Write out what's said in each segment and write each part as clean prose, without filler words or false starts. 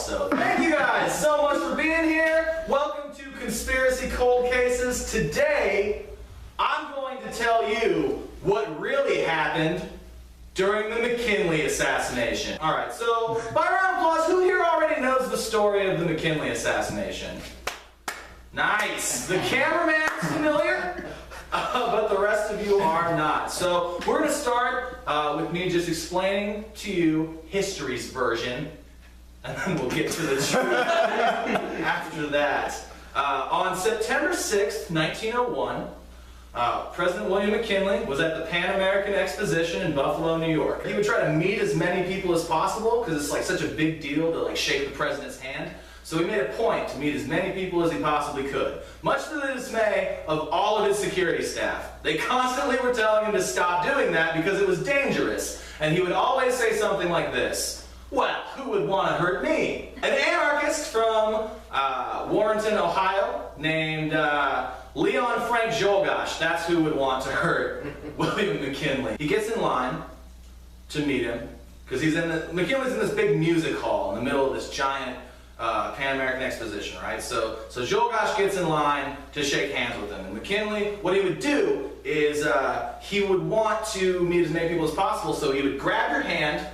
also. Thank you guys so much for being here. Welcome to Conspiracy Cold Cases. Today, I'm going to tell you what really happened during the McKinley assassination. All right, so by round of applause, who here already knows the story of the McKinley assassination? Nice. The cameraman's familiar, but the rest of you are not. So we're going to start with me just explaining to you history's version, and then we'll get to the truth after that. On September 6th, 1901, President William McKinley was at the Pan American Exposition in Buffalo, New York. He would try to meet as many people as possible because it's like such a big deal to like shake the president's hand. So he made a point to meet as many people as he possibly could, much to the dismay of all of his security staff. They constantly were telling him to stop doing that because it was dangerous, and he would always say something like this: "Well, who would want to hurt me?" An anarchist from Warrenton, Ohio, named Leon Frank Jolgosh, that's who would want to hurt William McKinley. He gets in line to meet him, because McKinley's in this big music hall in the middle of this giant Pan American Exposition, right? So Jolgosh gets in line to shake hands with him. And McKinley, what he would do is he would want to meet as many people as possible, so he would grab your hand,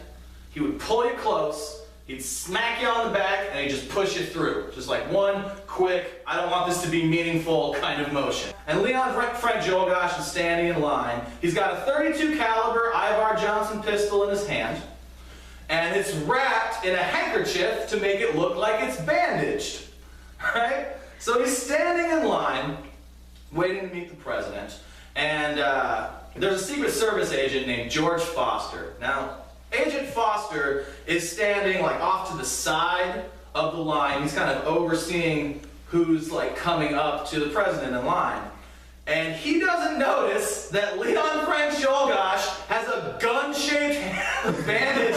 he would pull you close, he'd smack you on the back, and he'd just push you through. Just like one quick, I don't want this to be meaningful kind of motion. And Leon Frank Jolgosh is standing in line. He's got a .32 caliber Ivar Johnson pistol in his hand, and it's wrapped in a handkerchief to make it look like it's bandaged, right? So he's standing in line, waiting to meet the president, and there's a Secret Service agent named George Foster. Now, Agent Foster is standing like off to the side of the line. He's kind of overseeing who's like coming up to the president in line. And he doesn't notice that Leon Frank Jolgosh has a gun-shaped bandage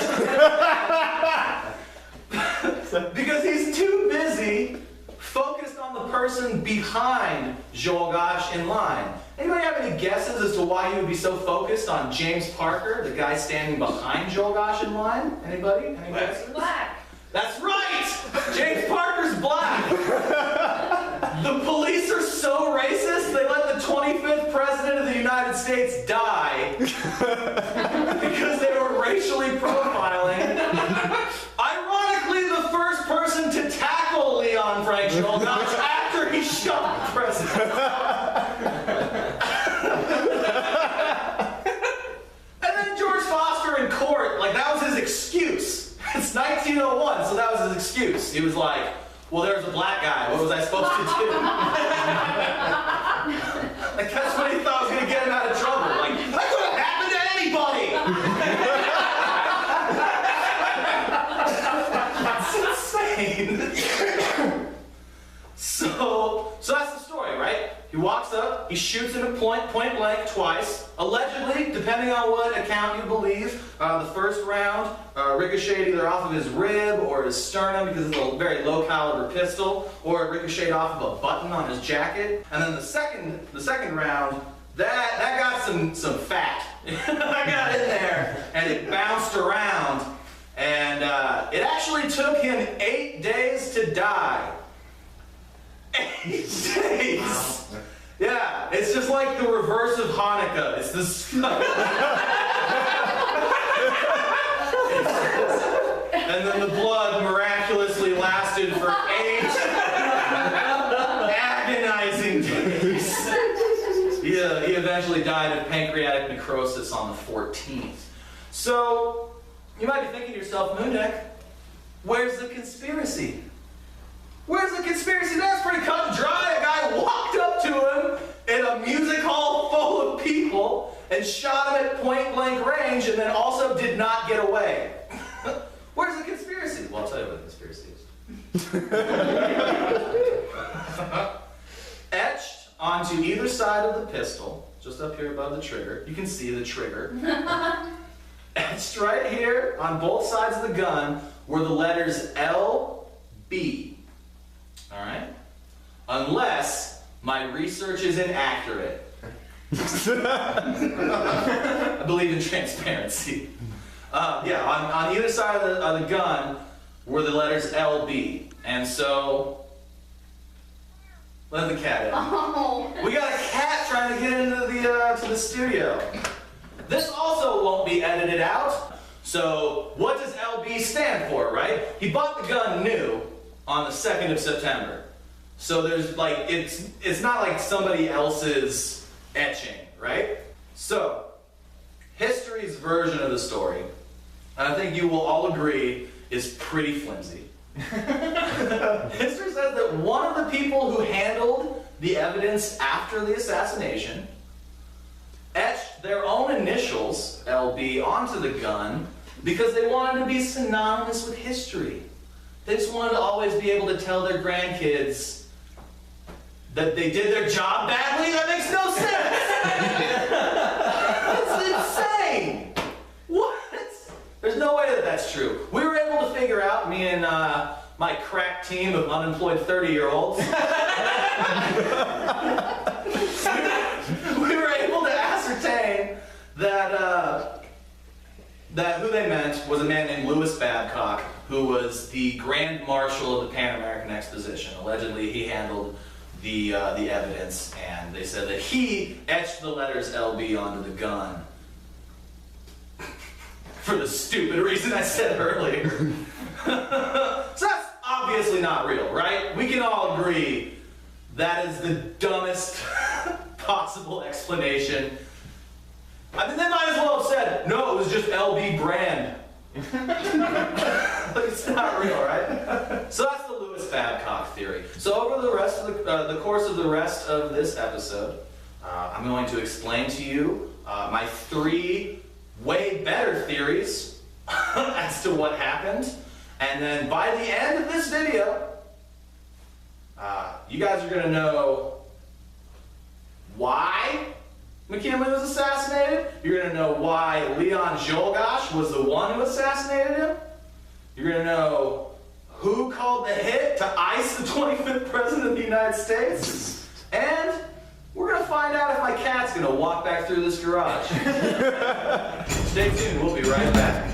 because he's too busy focused on the person behind Jolgosh in line. Anybody have any guesses as to why he would be so focused on James Parker, the guy standing behind Jolgosh in line? Anybody? Any guesses? Black. That's right! James Parker's black! The police are so racist, they let the 25th president of the United States die because they were racially profiling. Ironically, the first person to tackle Leon Frank Jolgosh after he shot the president. And then George Foster in court, like that was his excuse. It's 1901, so that was his excuse. He was like, well, there's a black guy. What was I supposed to do? Like, that's what he thought was going to get him out of trouble. Like, that could have happened to anybody! It's insane. So that's the story, right? He walks up, he shoots him at point blank twice. Allegedly, depending on what account you believe, the first round ricocheted either off of his rib or his sternum because it's a very low caliber pistol, or it ricocheted off of a button on his jacket. And then the second round, that got some fat. I got in there and it bounced around, and it actually took him 8 days to die. 8 days! Wow. Yeah, it's just like the reverse of Hanukkah. It's this. And then the blood miraculously lasted for 8 agonizing days. He eventually died of pancreatic necrosis on the 14th. So, you might be thinking to yourself, Mundek, where's the conspiracy? Where's the conspiracy? That's pretty cut and dry. A guy walked up to him in a music hall full of people and shot him at point blank range, and then also did not get away. Where's the conspiracy? Well, I'll tell you what the conspiracy is. Etched onto either side of the pistol, just up here above the trigger, you can see the trigger. Etched right here on both sides of the gun were the letters LB. All right? Unless my research is inaccurate. I believe in transparency. On either side of the gun were the letters LB. And so, let the cat in. Oh. We got a cat trying to get into the studio. This also won't be edited out. So, what does LB stand for, right? He bought the gun new on the 2nd of September. So there's like, it's not like somebody else's etching, right? So, history's version of the story, and I think you will all agree, is pretty flimsy. History says that one of the people who handled the evidence after the assassination etched their own initials, LB, onto the gun because they wanted to be synonymous with history. They just wanted to always be able to tell their grandkids that they did their job badly. That makes no sense. That's insane. What? There's no way that that's true. We were able to figure out, me and my crack team of unemployed 30-year-olds, we were able to ascertain that who they meant was a man named Louis Babcock, who was the Grand Marshal of the Pan American Exposition. Allegedly, he handled the evidence, and they said that he etched the letters LB onto the gun for the stupid reason I said earlier. So that's obviously not real, right? We can all agree that is the dumbest possible explanation. I mean, they might as well have said, no, it was just LB brand. But it's not real, right? So that's the Louis Babcock theory. So over the rest of the course of the rest of this episode, I'm going to explain to you my 3 way better theories as to what happened. And then by the end of this video, you guys are going to know why McKinley was assassinated. You're going to know why Leon Czolgosz was the one who assassinated him. You're going to know who called the hit to ice the 25th President of the United States. And we're going to find out if my cat's going to walk back through this garage. Stay tuned. We'll be right back.